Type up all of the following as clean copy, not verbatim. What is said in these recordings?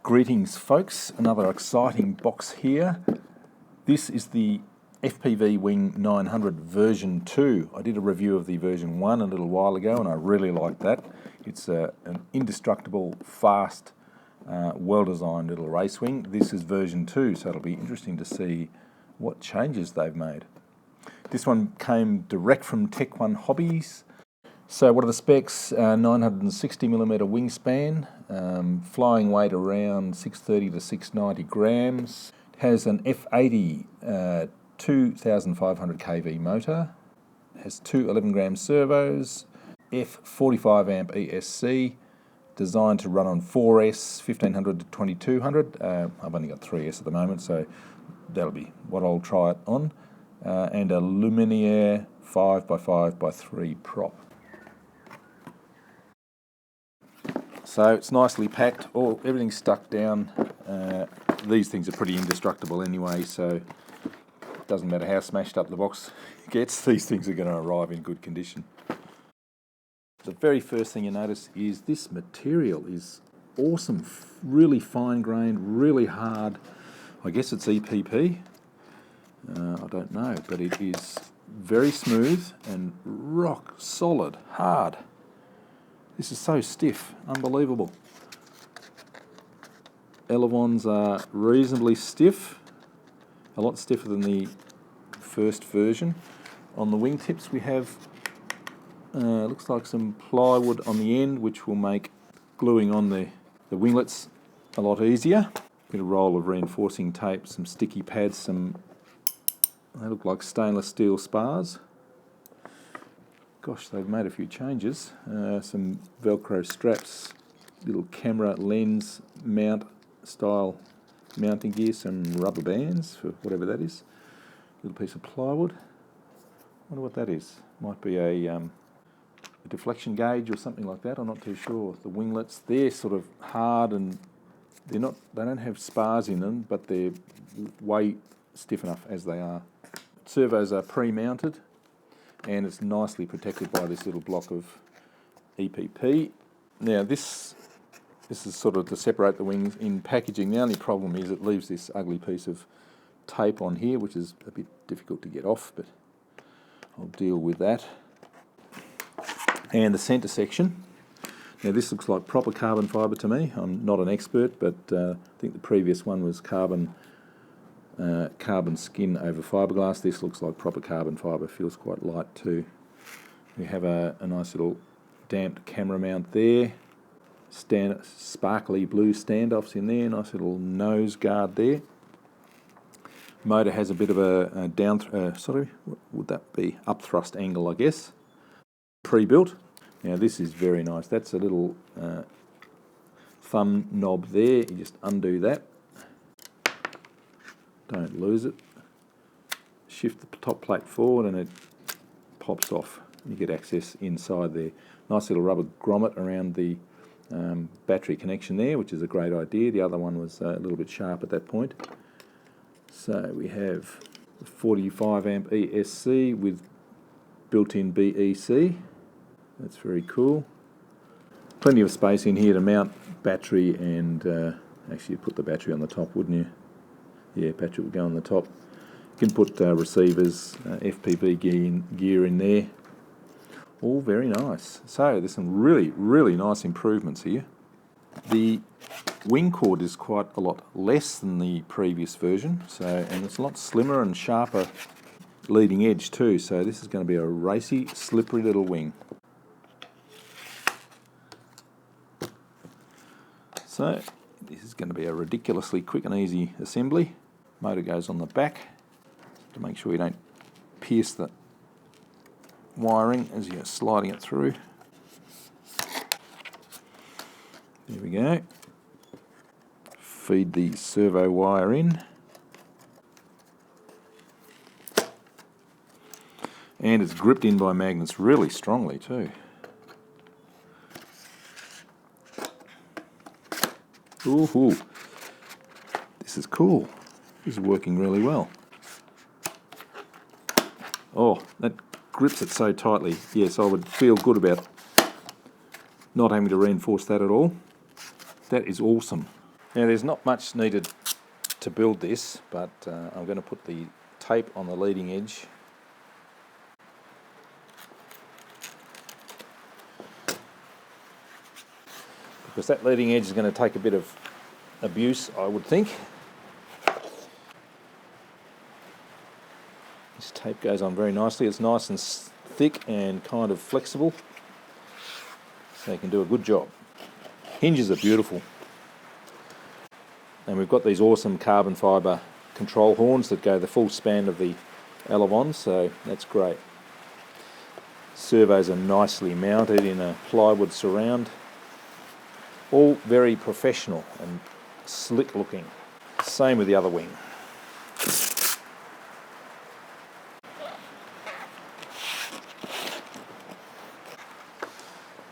Greetings folks, another exciting box here. This is the FPV Wing 900 version 2. I did a review of the version 1 a little while ago and I really liked that. It's an indestructible, fast, well-designed little race wing. This is version 2, so it'll be interesting to see what changes they've made. This one came direct from Tech One Hobbies. So what are the specs? 960mm wingspan, flying weight around 630 to 690 grams. It has an F80 2500 kV motor. It has two 11-gram servos, F45 amp ESC, designed to run on 4S, 1500 to 2200. I've only got 3S at the moment, so that'll be what I'll try it on. And a Luminaire 5x5x3 prop. So it's nicely packed, everything's stuck down. These things are pretty indestructible anyway, so it doesn't matter how smashed up the box gets, these things are going to arrive in good condition. The very first thing you notice is this material is awesome, really fine-grained, really hard. I guess it's EPP, I don't know, but it is very smooth and rock solid, hard. This is so stiff, unbelievable. Elevons are reasonably stiff, a lot stiffer than the first version. On the wingtips we have, looks like some plywood on the end, which will make gluing on the winglets a lot easier. Get a roll of reinforcing tape, some sticky pads, they look like stainless steel spars. Gosh, they've made a few changes. Some Velcro straps, little camera lens mount style mounting gear, some rubber bands for whatever that is. Little piece of plywood. Wonder what that is. Might be a deflection gauge or something like that. I'm not too sure. The winglets, they're sort of hard and they don't have spars in them, but they're way stiff enough as they are. Servos are pre-mounted, and it's nicely protected by this little block of EPP. Now this is sort of to separate the wings in packaging. The only problem is it leaves this ugly piece of tape on here, which is a bit difficult to get off, but I'll deal with that. And the centre section. Now this looks like proper carbon fibre to me. I'm not an expert, but I think the previous one was carbon skin over fiberglass. This looks like proper carbon fibre, feels quite light too. We have a nice little damped camera mount there, sparkly blue standoffs in there, nice little nose guard there. Motor has a bit of a what would that be? Up thrust angle, I guess. Pre-built. Now this is very nice. That's a little thumb knob there. You just undo that. Don't lose it. Shift the top plate forward and it pops off. You get access inside there. Nice little rubber grommet around the battery connection there, which is a great idea. The other one was a little bit sharp at that point. So we have 45 amp ESC with built-in BEC. That's very cool. Plenty of space in here to mount battery and actually you'd put the battery on the top, wouldn't you? Yeah, battery will go on the top. You can put receivers, FPV gear in there. All very nice. So there's some really, really nice improvements here. The wing cord is quite a lot less than the previous version, and it's a lot slimmer and sharper leading edge too. So this is going to be a racy, slippery little wing. So this is going to be a ridiculously quick and easy assembly. Motor goes on the back to make sure you don't pierce the wiring as you're sliding it through. There we go. Feed the servo wire in. And it's gripped in by magnets really strongly too. Ooh, this is cool. This is working really well. Oh, that grips it so tightly. Yes, I would feel good about not having to reinforce that at all. That is awesome. Now there's not much needed to build this, but I'm going to put the tape on the leading edge. Because that leading edge is going to take a bit of abuse, I would think. This tape goes on very nicely. It's nice and thick and kind of flexible, so you can do a good job. Hinges are beautiful. And we've got these awesome carbon fibre control horns that go the full span of the elevons, so that's great. Servos are nicely mounted in a plywood surround. All very professional and slick looking. Same with the other wing.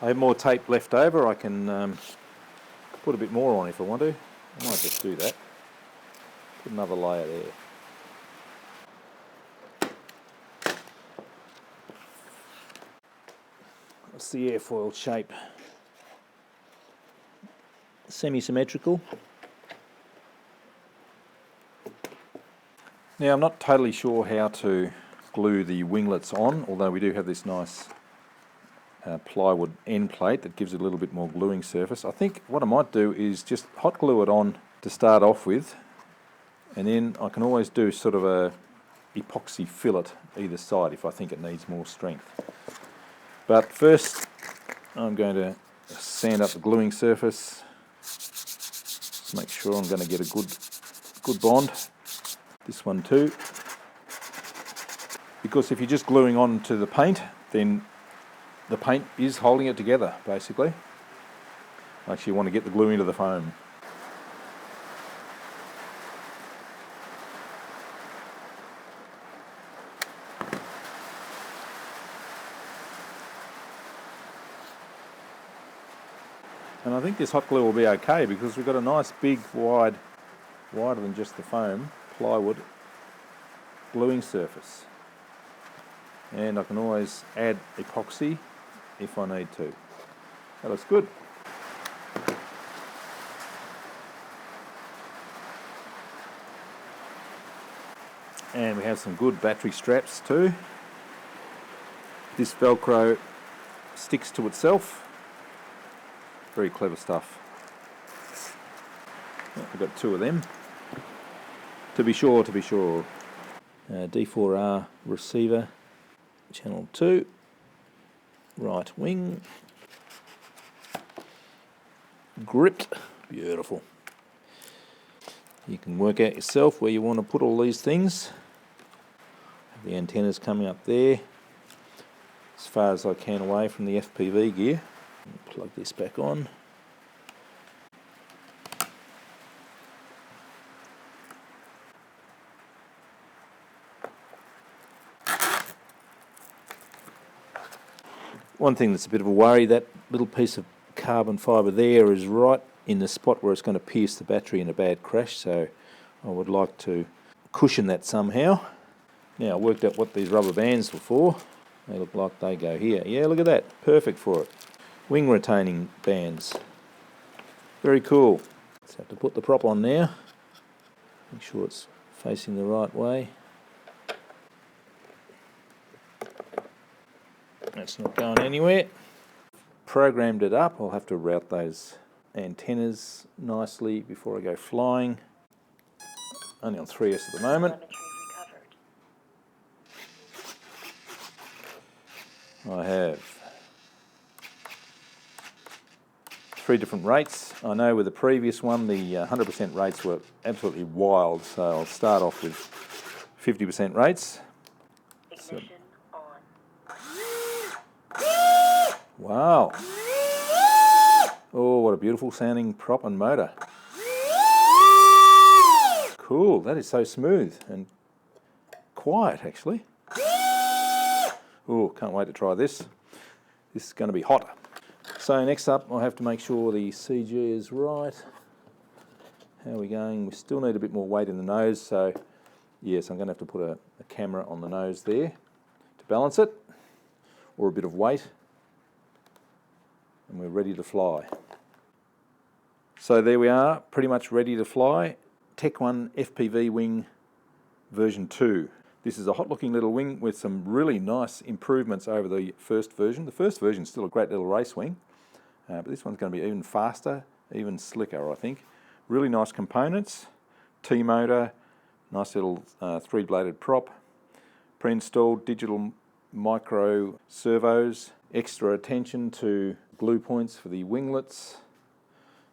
I have more tape left over. I can put a bit more on if I want to. I might just do that. Put another layer there. What's the airfoil shape? Semi-symmetrical. Now I'm not totally sure how to glue the winglets on, although we do have this nice plywood end plate that gives it a little bit more gluing surface. I think what I might do is just hot glue it on to start off with, and then I can always do sort of a epoxy fillet either side if I think it needs more strength. But first I'm going to sand up the gluing surface. Just make sure I'm going to get a good bond. This one too. Because if you're just gluing on to the paint, then the paint is holding it together, basically. Actually, you want to get the glue into the foam. And I think this hot glue will be okay because we've got a nice big, wider than just the foam, plywood gluing surface. And I can always add epoxy if I need to. That looks good. And we have some good battery straps too. This Velcro sticks to itself. Very clever stuff. I've got two of them. To be sure. D4R receiver. Channel 2, right wing, gripped, beautiful. You can work out yourself where you want to put all these things. The antennas coming up there, as far as I can away from the FPV gear. Plug this back on. One thing that's a bit of a worry, that little piece of carbon fibre there is right in the spot where it's going to pierce the battery in a bad crash, so I would like to cushion that somehow. Now, I worked out what these rubber bands were for. They look like they go here. Yeah, look at that. Perfect for it. Wing retaining bands. Very cool. Just have to put the prop on now. Make sure it's facing the right way. That's not going anywhere. Programmed it up. I'll have to route those antennas nicely before I go flying. Only on 3S at the moment. I have 3 different rates. I know with the previous one the 100% rates were absolutely wild, so I'll start off with 50% rates. So, wow. Oh, what a beautiful sounding prop and motor. Cool, that is so smooth and quiet actually. Oh, can't wait to try this. This is going to be hot. So next up, I'll have to make sure the CG is right. How are we going? We still need a bit more weight in the nose, so yes, I'm going to have to put a camera on the nose there to balance it, or a bit of weight, and we're ready to fly. So there we are, pretty much ready to fly. Tech 1 FPV wing version 2. This is a hot looking little wing with some really nice improvements over the first version. The first version is still a great little race wing, but this one's going to be even faster, even slicker, I think. Really nice components, T-motor, nice little 3-bladed prop, pre-installed digital micro servos, extra attention to glue points for the winglets,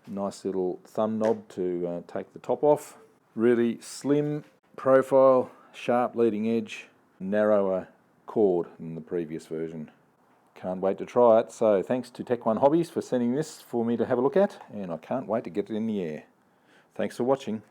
nice little thumb knob to take the top off, really slim profile, sharp leading edge, narrower chord than the previous version. Can't wait to try it. So thanks to Tech 1 Hobbies for sending this for me to have a look at, and I can't wait to get it in the air. Thanks for watching.